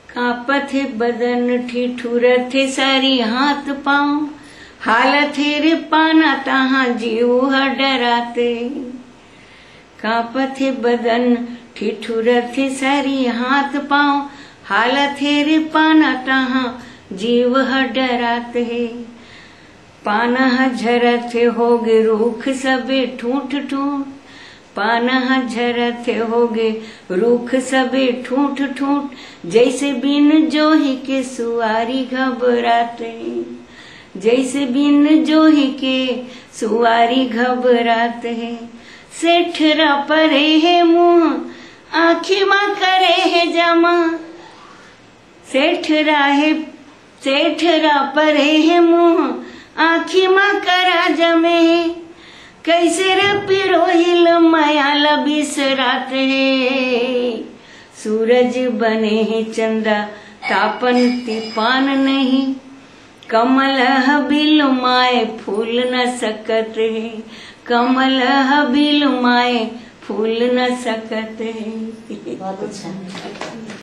कांपत है बदन ठिठुरत है सारी हाथ पाँव, हालत है रे पाना तहाँ जीव डराते। कांपत है बदन ठिठुरत है सारी हाथ पाँव, हालत है रे पाना तहाँ जीव डराते। पाना झरत होगे रूख सबे ठूठ ठूठ, पाना झरत होगे रूख सबे ठूठ ठूठ, जैसे बिन जोही के सुआरी घबराते। जैसे बिन जोही के सुआरी घबराते। सेठरा परे है मुँह आँखी माँ करे है जमा, सेठरा परे है मुँह आँखी माँ करा जमे। कैसे रे पिरोहिल मायाल बिसराते। सूरज बने हैं चंदा तापन तिपान नहीं, कमल बिल माए फूल न सकत है, कमल बिल माए फूल न सकत है। बहुत अच्छा।